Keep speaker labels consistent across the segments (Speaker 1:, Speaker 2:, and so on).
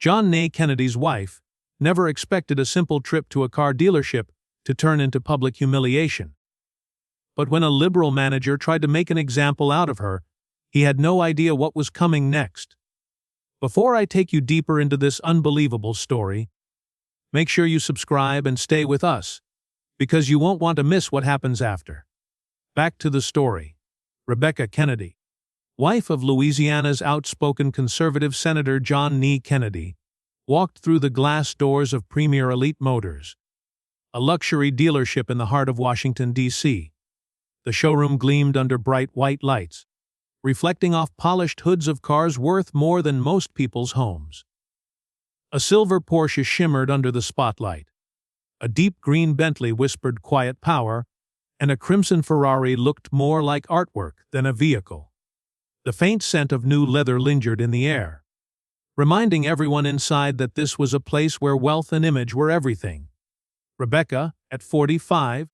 Speaker 1: John Nay Kennedy's wife never expected a simple trip to a car dealership to turn into public humiliation. But when a liberal manager tried to make an example out of her, he had no idea what was coming next. Before I take you deeper into this unbelievable story, make sure you subscribe and stay with us, because you won't want to miss what happens after. Back to the story. Rebecca Kennedy, wife of Louisiana's outspoken conservative Senator John Nay Kennedy, walked through the glass doors of Premier Elite Motors, a luxury dealership in the heart of Washington, D.C. The showroom gleamed under bright white lights, reflecting off polished hoods of cars worth more than most people's homes. A silver Porsche shimmered under the spotlight. A deep green Bentley whispered quiet power, and a crimson Ferrari looked more like artwork than a vehicle. The faint scent of new leather lingered in the air, reminding everyone inside that this was a place where wealth and image were everything. Rebecca, at 45,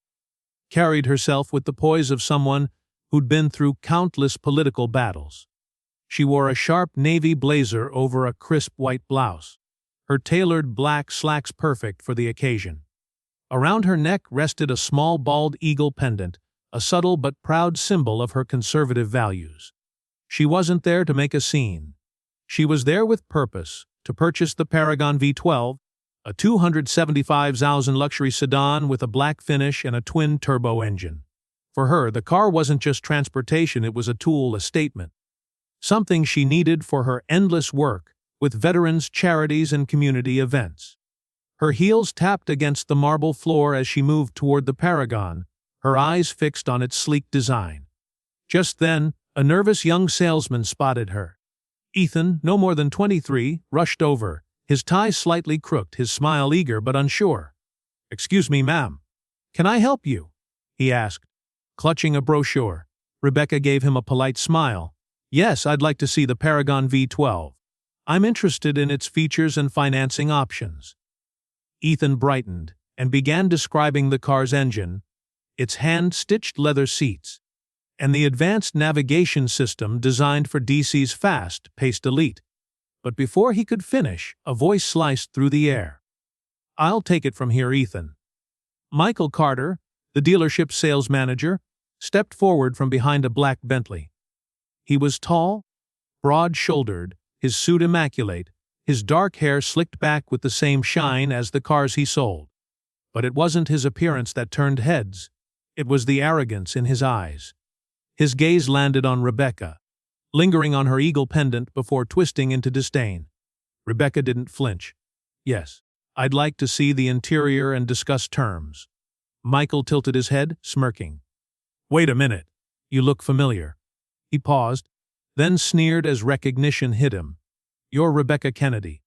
Speaker 1: carried herself with the poise of someone who'd been through countless political battles. She wore a sharp navy blazer over a crisp white blouse, her tailored black slacks perfect for the occasion. Around her neck rested a small bald eagle pendant, a subtle but proud symbol of her conservative values. She wasn't there to make a scene. She was there with purpose, to purchase the Paragon V12, a 275,000 luxury sedan with a black finish and a twin-turbo engine. For her, the car wasn't just transportation, it was a tool, a statement. Something she needed for her endless work with veterans, charities, and community events. Her heels tapped against the marble floor as she moved toward the Paragon, her eyes fixed on its sleek design. Just then, a nervous young salesman spotted her. Ethan, no more than 23, rushed over, his tie slightly crooked, his smile eager but unsure. "Excuse me, ma'am. Can I help you?" he asked, clutching a brochure. Rebecca gave him a polite smile. "Yes, I'd like to see the Paragon V12. I'm interested in its features and financing options." Ethan brightened and began describing the car's engine, its hand-stitched leather seats, and the advanced navigation system designed for DC's fast-paced elite. But before he could finish, a voice sliced through the air. "I'll take it from here, Ethan." Michael Carter, the dealership sales manager, stepped forward from behind a black Bentley. He was tall, broad-shouldered, his suit immaculate, his dark hair slicked back with the same shine as the cars he sold. But it wasn't his appearance that turned heads. It was the arrogance in his eyes. His gaze landed on Rebecca, lingering on her eagle pendant before twisting into disdain. Rebecca didn't flinch. "Yes, I'd like to see the interior and discuss terms." Michael tilted his head, smirking. "Wait a minute. You look familiar." He paused, then sneered as recognition hit him. "You're Rebecca Kennedy,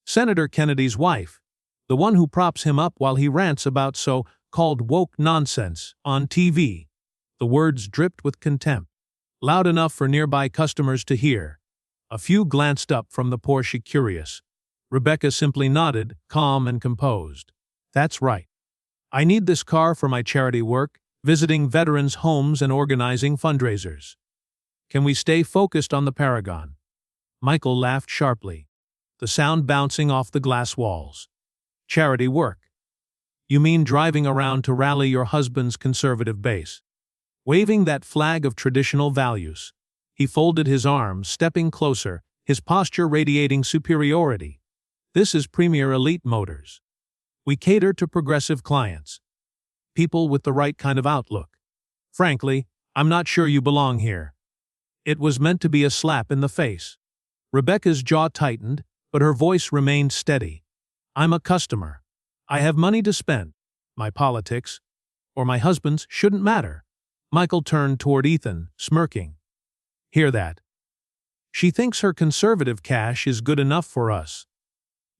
Speaker 1: Senator Kennedy's wife, the one who props him up while he rants about so-called woke nonsense on TV." The words dripped with contempt, loud enough for nearby customers to hear. A few glanced up from the Porsche, curious. Rebecca simply nodded, calm and composed. "That's right. I need this car for my charity work, visiting veterans' homes and organizing fundraisers. Can we stay focused on the Paragon?" Michael laughed sharply, the sound bouncing off the glass walls. "Charity work? You mean driving around to rally your husband's conservative base?" Waving that flag of traditional values, he folded his arms, stepping closer, his posture radiating superiority. "This is Premier Elite Motors. We cater to progressive clients, people with the right kind of outlook. Frankly, I'm not sure you belong here." It was meant to be a slap in the face. Rebecca's jaw tightened, but her voice remained steady. "I'm a customer. I have money to spend. My politics, or my husband's, shouldn't matter." Michael turned toward Ethan, smirking. "Hear that? She thinks her conservative cash is good enough for us."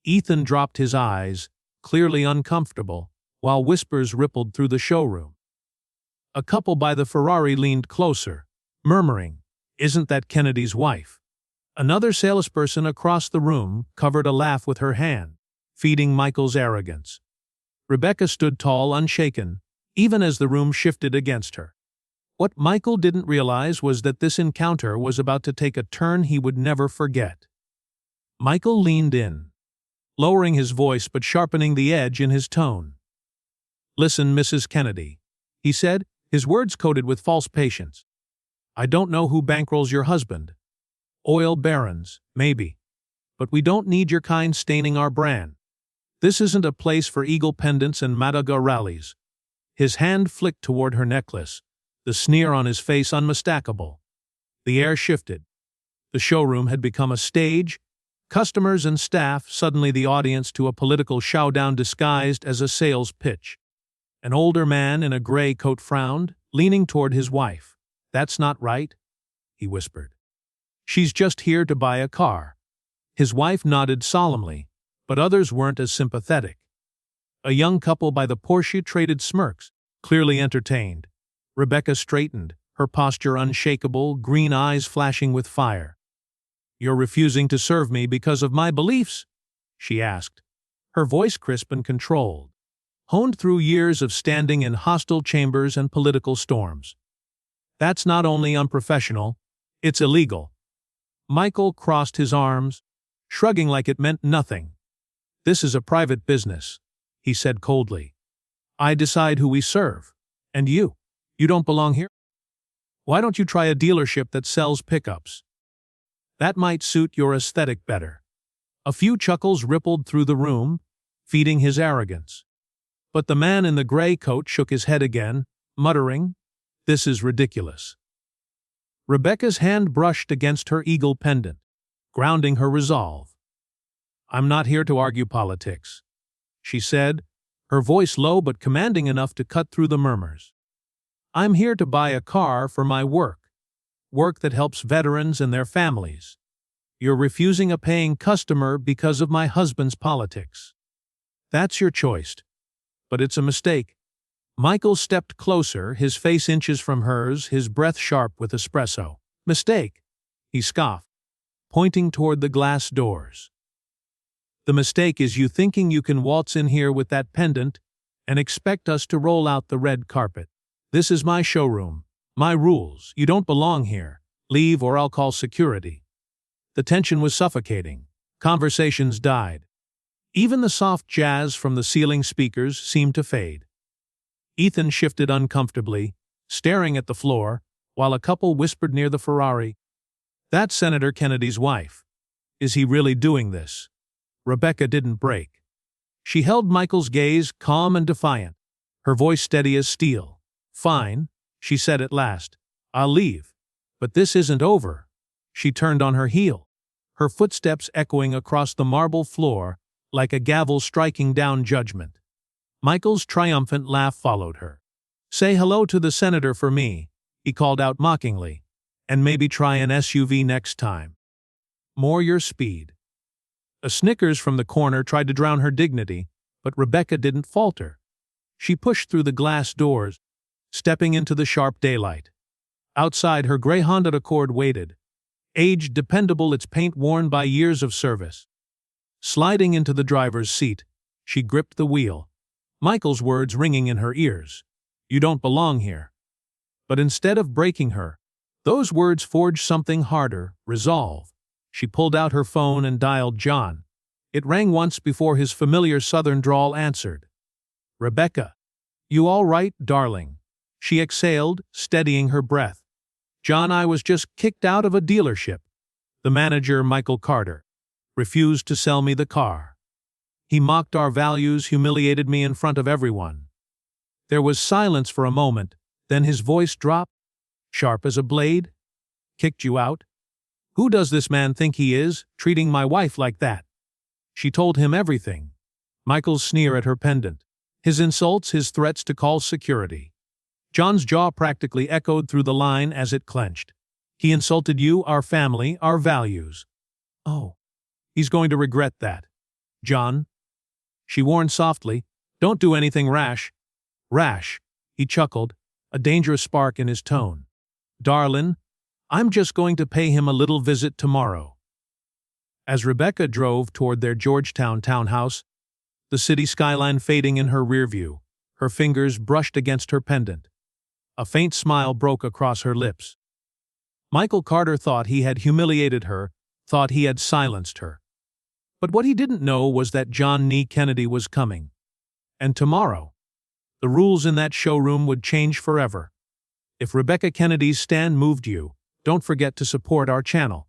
Speaker 1: Ethan dropped his eyes, clearly uncomfortable, while whispers rippled through the showroom. A couple by the Ferrari leaned closer, murmuring, "Isn't that Kennedy's wife?" Another salesperson across the room covered a laugh with her hand, feeding Michael's arrogance. Rebecca stood tall, unshaken, even as the room shifted against her. What Michael didn't realize was that this encounter was about to take a turn he would never forget. Michael leaned in, lowering his voice but sharpening the edge in his tone. "Listen, Mrs. Kennedy," he said, his words coated with false patience. "I don't know who bankrolls your husband. Oil barons, maybe. But we don't need your kind staining our brand. This isn't a place for eagle pendants and Madaga rallies." His hand flicked toward her necklace, the sneer on his face unmistakable. The air shifted. The showroom had become a stage, customers and staff suddenly the audience to a political showdown disguised as a sales pitch. An older man in a gray coat frowned, leaning toward his wife. "That's not right," he whispered. "She's just here to buy a car." His wife nodded solemnly, but others weren't as sympathetic. A young couple by the Porsche traded smirks, clearly entertained. Rebecca straightened, her posture unshakable, green eyes flashing with fire. "You're refusing to serve me because of my beliefs?" she asked, her voice crisp and controlled, honed through years of standing in hostile chambers and political storms. "That's not only unprofessional, it's illegal." Michael crossed his arms, shrugging like it meant nothing. "This is a private business," he said coldly. "I decide who we serve. And you don't belong here? Why don't you try a dealership that sells pickups? That might suit your aesthetic better." A few chuckles rippled through the room, feeding his arrogance. But the man in the gray coat shook his head again, muttering, "This is ridiculous." Rebecca's hand brushed against her eagle pendant, grounding her resolve. "I'm not here to argue politics," she said, her voice low but commanding enough to cut through the murmurs. "I'm here to buy a car for my work that helps veterans and their families. You're refusing a paying customer because of my husband's politics. That's your choice. But it's a mistake." Michael stepped closer, his face inches from hers, his breath sharp with espresso. "Mistake?" he scoffed, pointing toward the glass doors. "The mistake is you thinking you can waltz in here with that pendant and expect us to roll out the red carpet. This is my showroom, my rules. You don't belong here. Leave or I'll call security." The tension was suffocating. Conversations died. Even the soft jazz from the ceiling speakers seemed to fade. Ethan shifted uncomfortably, staring at the floor, while a couple whispered near the Ferrari, "That's Senator Kennedy's wife. Is he really doing this?" Rebecca didn't break. She held Michael's gaze, calm and defiant, her voice steady as steel. "Fine," she said at last. "I'll leave. But this isn't over." She turned on her heel, her footsteps echoing across the marble floor like a gavel striking down judgment. Michael's triumphant laugh followed her. "Say hello to the senator for me," he called out mockingly, "and maybe try an SUV next time. More your speed." A snickers from the corner tried to drown her dignity, but Rebecca didn't falter. She pushed through the glass doors, stepping into the sharp daylight. Outside, her gray Honda Accord waited, aged, dependable, its paint worn by years of service. Sliding into the driver's seat, she gripped the wheel, Michael's words ringing in her ears. "You don't belong here." But instead of breaking her, those words forged something harder, resolve. She pulled out her phone and dialed John. It rang once before his familiar southern drawl answered. "Rebecca. You all right, darling?" she exhaled, steadying her breath. "John, I was just kicked out of a dealership. The manager, Michael Carter, refused to sell me the car. He mocked our values, humiliated me in front of everyone." There was silence for a moment, then his voice dropped, sharp as a blade. "Kicked you out? Who does this man think he is, treating my wife like that?" She told him everything. Michael's sneer at her pendant, his insults, his threats to call security. John's jaw practically echoed through the line as it clenched. "He insulted you, our family, our values." "Oh. He's going to regret that." "John," she warned softly, "don't do anything rash." "Rash," he chuckled, a dangerous spark in his tone. "Darlin', I'm just going to pay him a little visit tomorrow." As Rebecca drove toward their Georgetown townhouse, the city skyline fading in her rearview, her fingers brushed against her pendant. A faint smile broke across her lips. Michael Carter thought he had humiliated her, thought he had silenced her. But what he didn't know was that John Nee Kennedy was coming. And tomorrow, the rules in that showroom would change forever. If Rebecca Kennedy's stand moved you, don't forget to support our channel.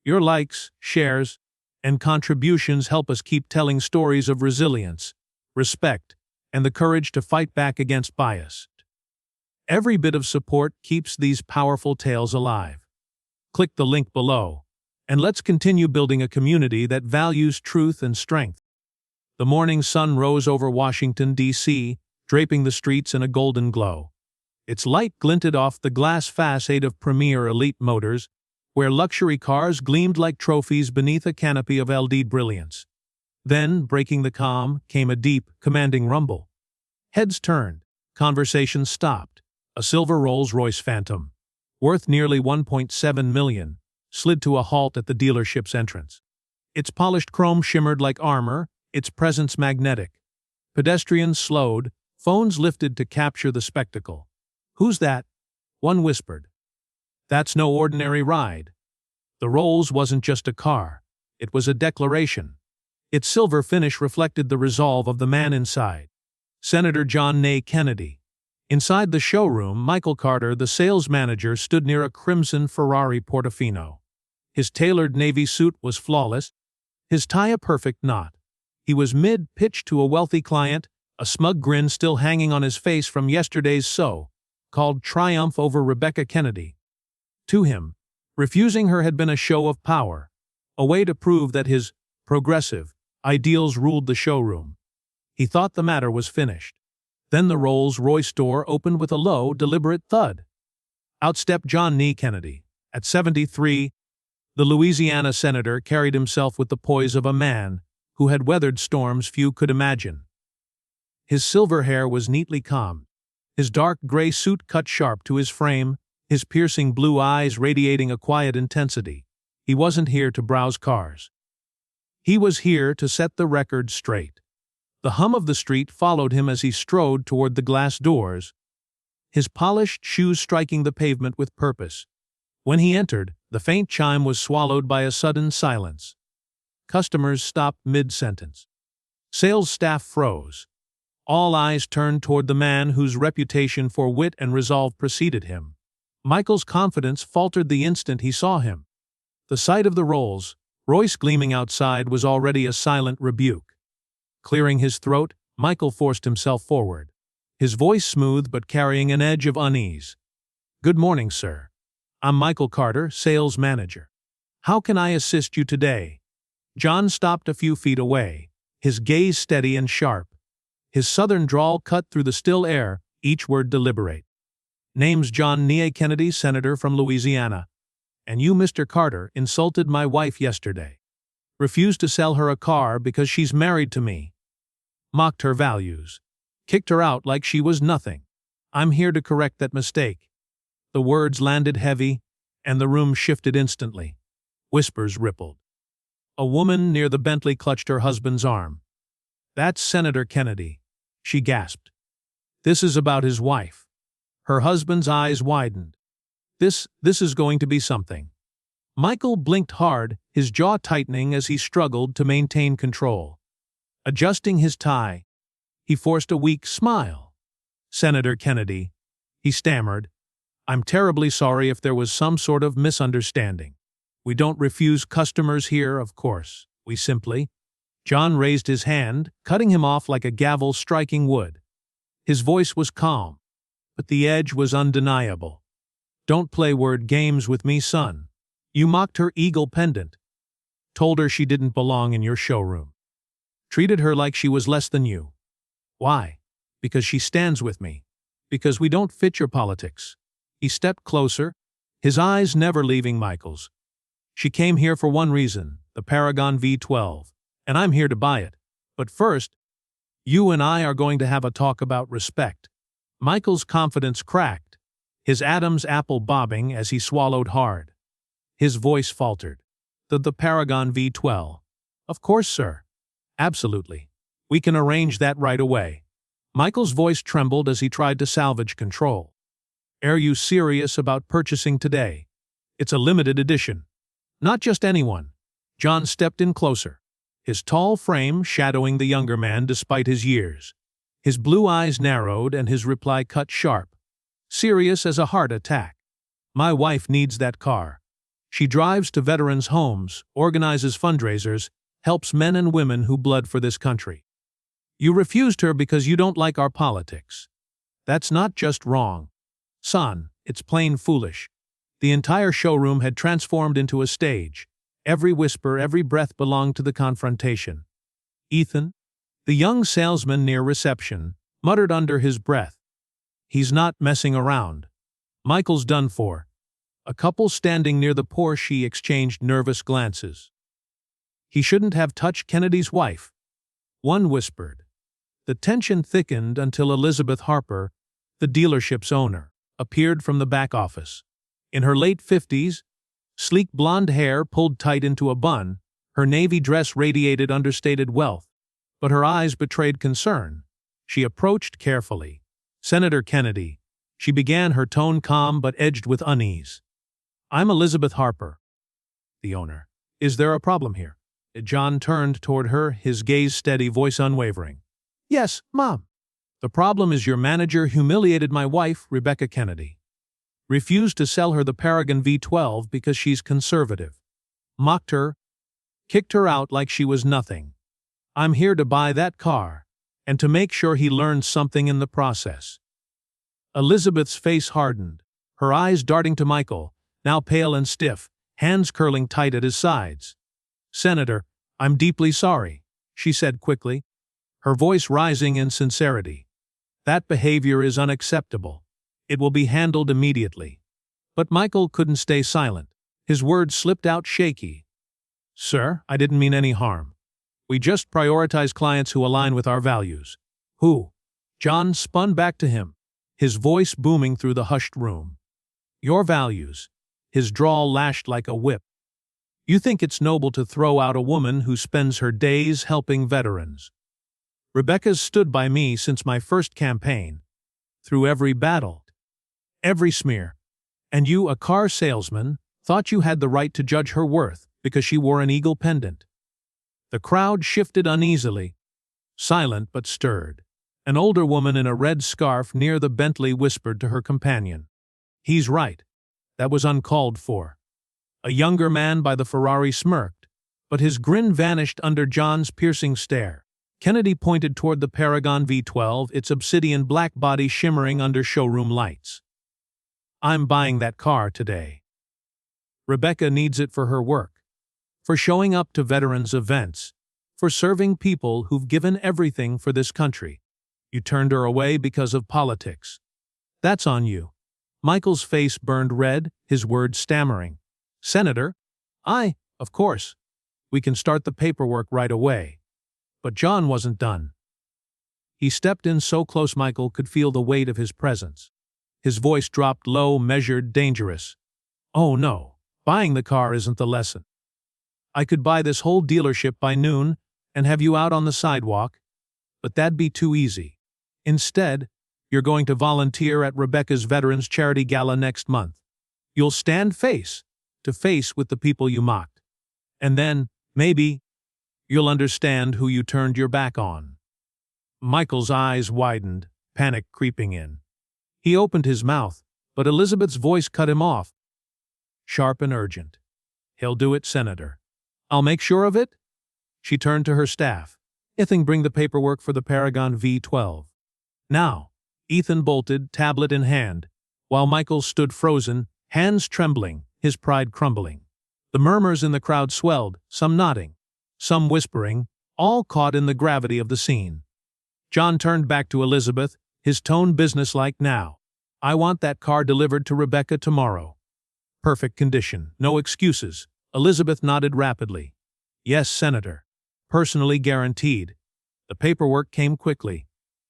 Speaker 1: Your likes, shares, and contributions help us keep telling stories of resilience, respect, and the courage to fight back against bias. Every bit of support keeps these powerful tales alive. Click the link below, and let's continue building a community that values truth and strength. The morning sun rose over Washington, D.C., draping the streets in a golden glow. Its light glinted off the glass facade of premier elite motors, where luxury cars gleamed like trophies beneath a canopy of LED brilliance. Then, breaking the calm, came a deep, commanding rumble. Heads turned, conversations stopped. A silver Rolls-Royce Phantom, worth nearly $1.7 million, slid to a halt at the dealership's entrance. Its polished chrome shimmered like armor, its presence magnetic. Pedestrians slowed, phones lifted to capture the spectacle. "Who's that?" one whispered. "That's no ordinary ride." The Rolls wasn't just a car. It was a declaration. Its silver finish reflected the resolve of the man inside. Senator John Nee Kennedy. Inside the showroom, Michael Carter, the sales manager, stood near a crimson Ferrari Portofino. His tailored navy suit was flawless, his tie a perfect knot. He was mid-pitch to a wealthy client, a smug grin still hanging on his face from yesterday's so-called triumph over Rebecca Kennedy. To him, refusing her had been a show of power, a way to prove that his progressive ideals ruled the showroom. He thought the matter was finished. Then the Rolls-Royce door opened with a low, deliberate thud. Out stepped John Nee Kennedy. At 73, the Louisiana senator carried himself with the poise of a man who had weathered storms few could imagine. His silver hair was neatly combed, his dark gray suit cut sharp to his frame, his piercing blue eyes radiating a quiet intensity. He wasn't here to browse cars. He was here to set the record straight. The hum of the street followed him as he strode toward the glass doors, his polished shoes striking the pavement with purpose. When he entered, the faint chime was swallowed by a sudden silence. Customers stopped mid-sentence. Sales staff froze. All eyes turned toward the man whose reputation for wit and resolve preceded him. Michael's confidence faltered the instant he saw him. The sight of the Rolls-Royce gleaming outside was already a silent rebuke. Clearing his throat, Michael forced himself forward, his voice smooth but carrying an edge of unease. "Good morning, sir. I'm Michael Carter, sales manager. How can I assist you today?" John stopped a few feet away, his gaze steady and sharp. His southern drawl cut through the still air, each word deliberate. "Name's John Nee Kennedy, senator from Louisiana. And you, Mr. Carter, insulted my wife yesterday. Refused to sell her a car because she's married to me. Mocked her values. Kicked her out like she was nothing. I'm here to correct that mistake." The words landed heavy, and the room shifted instantly. Whispers rippled. A woman near the Bentley clutched her husband's arm. "That's Senator Kennedy," she gasped. "This is about his wife." Her husband's eyes widened. This is going to be something." Michael blinked hard, his jaw tightening as he struggled to maintain control. Adjusting his tie, he forced a weak smile. "Senator Kennedy," he stammered, "I'm terribly sorry if there was some sort of misunderstanding. We don't refuse customers here, of course. We simply—" John raised his hand, cutting him off like a gavel striking wood. His voice was calm, but the edge was undeniable. "Don't play word games with me, son. You mocked her eagle pendant. Told her she didn't belong in your showroom. Treated her like she was less than you. Why? Because she stands with me. Because we don't fit your politics." He stepped closer, his eyes never leaving Michael's. "She came here for one reason, the Paragon V12, and I'm here to buy it. But first, you and I are going to have a talk about respect." Michael's confidence cracked, his Adam's apple bobbing as he swallowed hard. His voice faltered. The Paragon V12. "Of course, sir. Absolutely. We can arrange that right away." Michael's voice trembled as he tried to salvage control. "Are you serious about purchasing today? It's a limited edition. Not just anyone." John stepped in closer. his tall frame shadowing the younger man despite his years. His blue eyes narrowed and his reply cut sharp, serious as a heart attack. My wife needs that car. She drives to veterans' homes, organizes fundraisers, helps men and women who bled for this country. You refused her because you don't like our politics. That's not just wrong. Son, it's plain foolish. The entire showroom had transformed into a stage. Every whisper, every breath belonged to the confrontation. Ethan, the young salesman near reception, muttered under his breath. He's not messing around. Michael's done for. A couple standing near the Porsche exchanged nervous glances. He shouldn't have touched Kennedy's wife. One whispered. The tension thickened until Elizabeth Harper, the dealership's owner, appeared from the back office. In her late 50s, sleek blonde hair pulled tight into a bun, her navy dress radiated understated wealth, but her eyes betrayed concern. She approached carefully. Senator Kennedy, she began, her tone calm but edged with unease. I'm Elizabeth Harper, the owner. Is there a problem here? John turned toward her, his gaze steady, voice unwavering. Yes, Mom. The problem is your manager humiliated my wife, Rebecca Kennedy. Refused to sell her the Paragon V12 because she's conservative. Mocked her, kicked her out like she was nothing. I'm here to buy that car, and to make sure he learns something in the process. Elizabeth's face hardened, her eyes darting to Michael, now pale and stiff, hands curling tight at his sides. Senator, I'm deeply sorry, she said quickly, her voice rising in sincerity. That behavior is unacceptable. It will be handled immediately. But Michael couldn't stay silent. His words slipped out shaky. Sir, I didn't mean any harm. We just prioritize clients who align with our values. Who? John spun back to him, his voice booming through the hushed room. Your values. His drawl lashed like a whip. You think it's noble to throw out a woman who spends her days helping veterans. Rebecca's stood by me since my first campaign. Through every battle. Every smear. And you, a car salesman, thought you had the right to judge her worth because she wore an eagle pendant. The crowd shifted uneasily, silent but stirred. An older woman in a red scarf near the Bentley whispered to her companion. He's right. That was uncalled for. A younger man by the Ferrari smirked, but his grin vanished under John's piercing stare. Kennedy pointed toward the Paragon V12, its obsidian black body shimmering under showroom lights. I'm buying that car today. Rebecca needs it for her work, for showing up to veterans' events, for serving people who've given everything for this country. You turned her away because of politics. That's on you. Michael's face burned red, his words stammering. Senator, of course. We can start the paperwork right away. But John wasn't done. He stepped in so close Michael could feel the weight of his presence. His voice dropped low, measured, dangerous. Oh no, buying the car isn't the lesson. I could buy this whole dealership by noon and have you out on the sidewalk, but that'd be too easy. Instead, you're going to volunteer at Rebecca's Veterans Charity Gala next month. You'll stand face to face with the people you mocked. And then, maybe, you'll understand who you turned your back on. Michael's eyes widened, panic creeping in. He opened his mouth, but Elizabeth's voice cut him off. Sharp and urgent. He'll do it, Senator. I'll make sure of it? She turned to her staff. Ethan, bring the paperwork for the Paragon V12. Now. Ethan bolted, tablet in hand, while Michael stood frozen, hands trembling, his pride crumbling. The murmurs in the crowd swelled, some nodding, some whispering, all caught in the gravity of the scene. John turned back to Elizabeth, his tone businesslike now. I want that car delivered to Rebecca tomorrow. Perfect condition, no excuses. Elizabeth nodded rapidly. Yes, Senator. Personally guaranteed. The paperwork came quickly.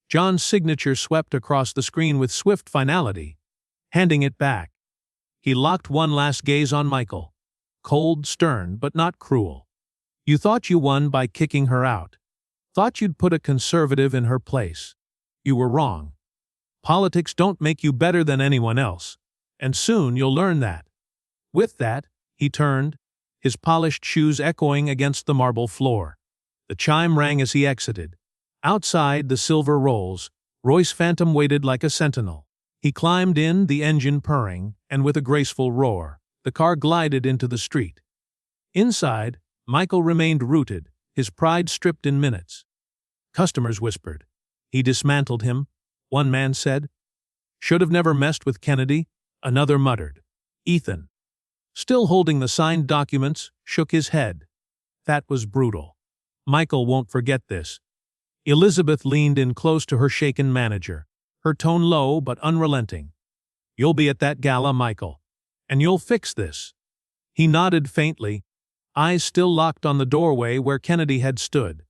Speaker 1: John's signature swept across the screen with swift finality. Handing it back, he locked one last gaze on Michael. Cold, stern, but not cruel. You thought you won by kicking her out. Thought you'd put a conservative in her place. You were wrong. Politics don't make you better than anyone else, and soon you'll learn that. With that, he turned, his polished shoes echoing against the marble floor. The chime rang as he exited. Outside the silver Rolls-Royce Phantom waited like a sentinel. He climbed in, the engine purring, and with a graceful roar, the car glided into the street. Inside, Michael remained rooted, his pride stripped in minutes. Customers whispered. He dismantled him, one man said. Should have never messed with Kennedy, another muttered. Ethan, still holding the signed documents, shook his head. That was brutal. Michael won't forget this. Elizabeth leaned in close to her shaken manager, her tone low but unrelenting. You'll be at that gala, Michael. And you'll fix this. He nodded faintly, eyes still locked on the doorway where Kennedy had stood.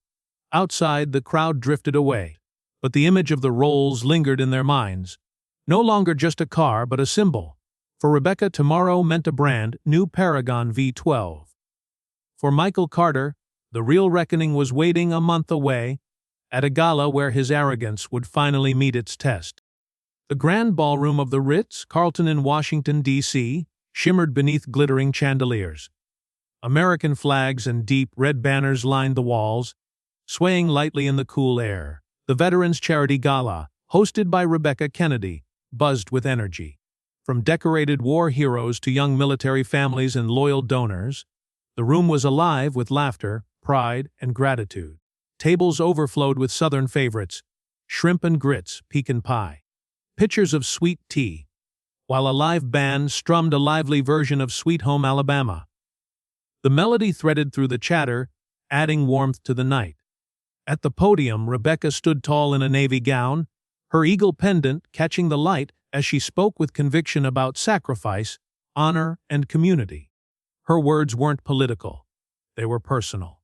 Speaker 1: Outside, the crowd drifted away, but the image of the Rolls lingered in their minds. No longer just a car, but a symbol. For Rebecca, tomorrow meant a brand new Paragon V12. For Michael Carter, the real reckoning was waiting a month away, at a gala where his arrogance would finally meet its test. The grand ballroom of the Ritz-Carlton in Washington, D.C., shimmered beneath glittering chandeliers. American flags and deep red banners lined the walls, swaying lightly in the cool air. The Veterans Charity Gala, hosted by Rebecca Kennedy, buzzed with energy. From decorated war heroes to young military families and loyal donors, the room was alive with laughter, pride, and gratitude. Tables overflowed with Southern favorites, shrimp and grits, pecan pie, pitchers of sweet tea, while a live band strummed a lively version of Sweet Home Alabama. The melody threaded through the chatter, adding warmth to the night. At the podium, Rebecca stood tall in a navy gown, her eagle pendant catching the light as she spoke with conviction about sacrifice, honor, and community. Her words weren't political. They were personal.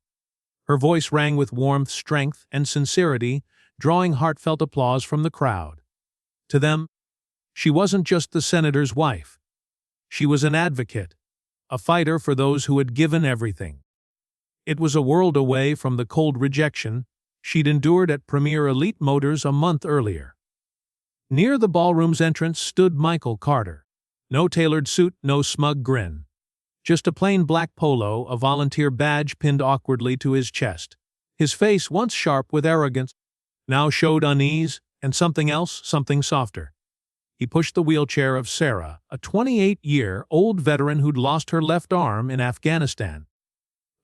Speaker 1: Her voice rang with warmth, strength, and sincerity, drawing heartfelt applause from the crowd. To them, she wasn't just the senator's wife. She was an advocate, a fighter for those who had given everything. It was a world away from the cold rejection she'd endured at Premier Elite Motors a month earlier. Near the ballroom's entrance stood Michael Carter. No tailored suit, no smug grin. Just a plain black polo, a volunteer badge pinned awkwardly to his chest. His face, once sharp with arrogance, now showed unease and something else, something softer. He pushed the wheelchair of Sarah, a 28-year-old veteran who'd lost her left arm in Afghanistan.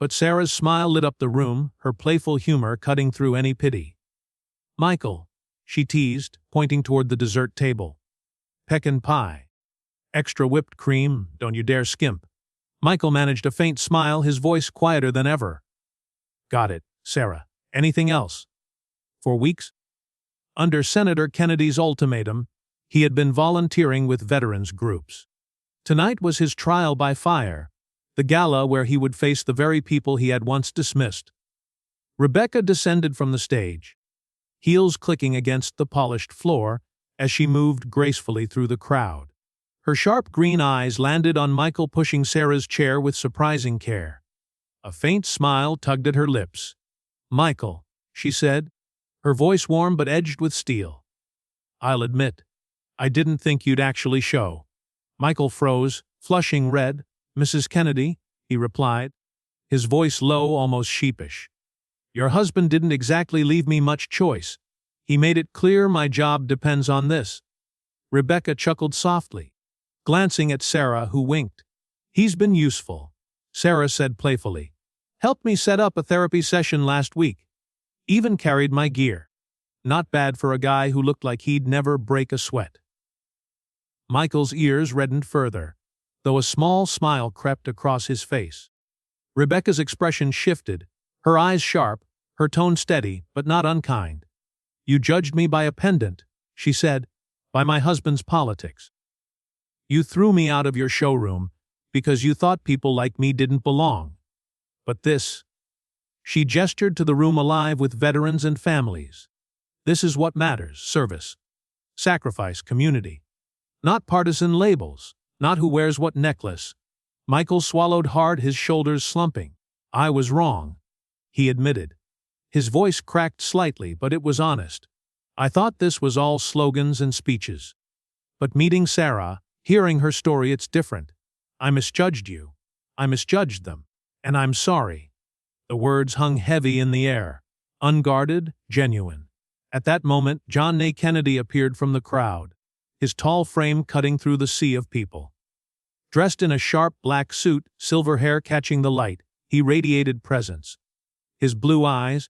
Speaker 1: But Sarah's smile lit up the room, her playful humor cutting through any pity. Michael, she teased, pointing toward the dessert table. Pecan pie. Extra whipped cream, don't you dare skimp. Michael managed a faint smile, his voice quieter than ever. Got it, Sarah. Anything else? For weeks, under Senator Kennedy's ultimatum, he had been volunteering with veterans groups. Tonight was his trial by fire, the gala where he would face the very people he had once dismissed. Rebecca descended from the stage, heels clicking against the polished floor as she moved gracefully through the crowd. Her sharp green eyes landed on Michael, pushing Sarah's chair with surprising care. A faint smile tugged at her lips. Michael, she said, her voice warm but edged with steel. I'll admit, I didn't think you'd actually show. Michael froze, flushing red. Mrs. Kennedy, he replied, his voice low, almost sheepish. Your husband didn't exactly leave me much choice. He made it clear my job depends on this. Rebecca chuckled softly, glancing at Sarah, who winked. He's been useful, Sarah said playfully. Helped me set up a therapy session last week. Even carried my gear. Not bad for a guy who looked like he'd never break a sweat. Michael's ears reddened further, though a small smile crept across his face. Rebecca's expression shifted, her eyes sharp, her tone steady, but not unkind. You judged me by a pendant, she said, by my husband's politics. You threw me out of your showroom because you thought people like me didn't belong. But this, she gestured to the room alive with veterans and families. This is what matters, service, sacrifice, community. Not partisan labels, not who wears what necklace. Michael swallowed hard, his shoulders slumping. I was wrong, he admitted. His voice cracked slightly, but it was honest. I thought this was all slogans and speeches. But meeting Sarah, hearing her story, it's different. I misjudged you. I misjudged them. And I'm sorry. The words hung heavy in the air. Unguarded, genuine. At that moment, John A. Kennedy appeared from the crowd, his tall frame cutting through the sea of people. Dressed in a sharp black suit, silver hair catching the light, he radiated presence. His blue eyes,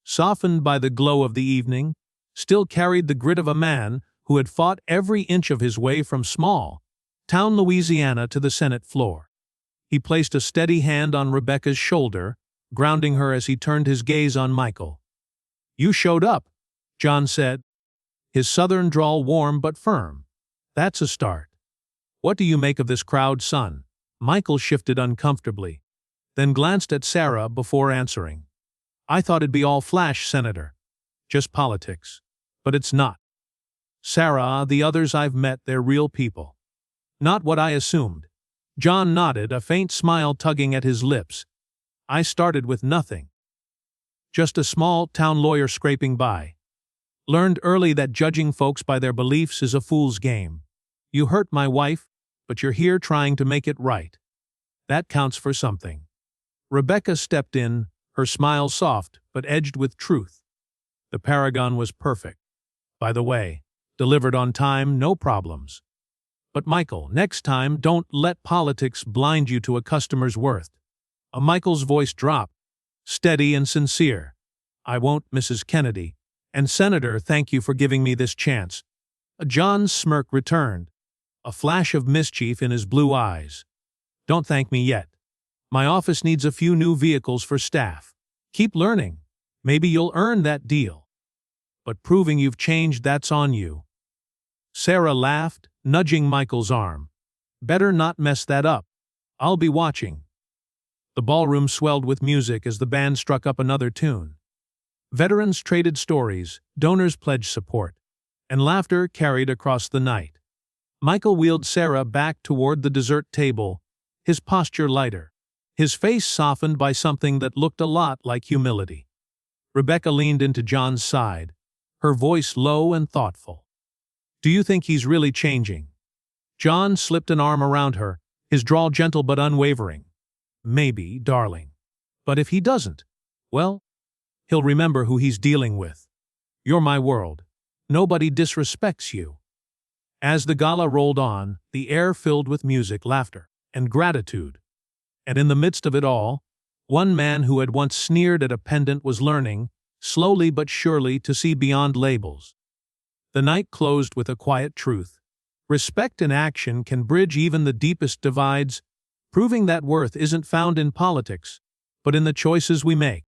Speaker 1: softened by the glow of the evening, still carried the grit of a man who had fought every inch of his way from small town Louisiana to the Senate floor. He placed a steady hand on Rebecca's shoulder, grounding her as he turned his gaze on Michael. "You showed up," John said, his southern drawl warm but firm. "That's a start. What do you make of this crowd, son?" Michael shifted uncomfortably, then glanced at Sarah before answering. "I thought it'd be all flash, Senator. Just politics. But it's not. Sarah, the others I've met, they're real people. Not what I assumed." John nodded, a faint smile tugging at his lips. "I started with nothing. Just a small town lawyer scraping by. Learned early that judging folks by their beliefs is a fool's game. You hurt my wife, but you're here trying to make it right. That counts for something." Rebecca stepped in, her smile soft but edged with truth. The paragon was perfect. By the way, delivered on time, no problems. "But Michael, next time, don't let politics blind you to a customer's worth." Michael's voice dropped, steady and sincere. "I won't, Mrs. Kennedy. And Senator, thank you for giving me this chance." John's smirk returned, a flash of mischief in his blue eyes. "Don't thank me yet. My office needs a few new vehicles for staff. Keep learning. Maybe you'll earn that deal. But proving you've changed, that's on you." Sarah laughed, nudging Michael's arm. "Better not mess that up. I'll be watching." The ballroom swelled with music as the band struck up another tune. Veterans traded stories, donors pledged support, and laughter carried across the night. Michael wheeled Sarah back toward the dessert table, his posture lighter, his face softened by something that looked a lot like humility. Rebecca leaned into John's side, her voice low and thoughtful. "Do you think he's really changing?" John slipped an arm around her, his drawl gentle but unwavering. "Maybe, darling. But if he doesn't, well, he'll remember who he's dealing with. You're my world. Nobody disrespects you." As the gala rolled on, the air filled with music, laughter, and gratitude. And in the midst of it all, one man who had once sneered at a pendant was learning, slowly but surely, to see beyond labels. The night closed with a quiet truth. Respect in action can bridge even the deepest divides, proving that worth isn't found in politics, but in the choices we make.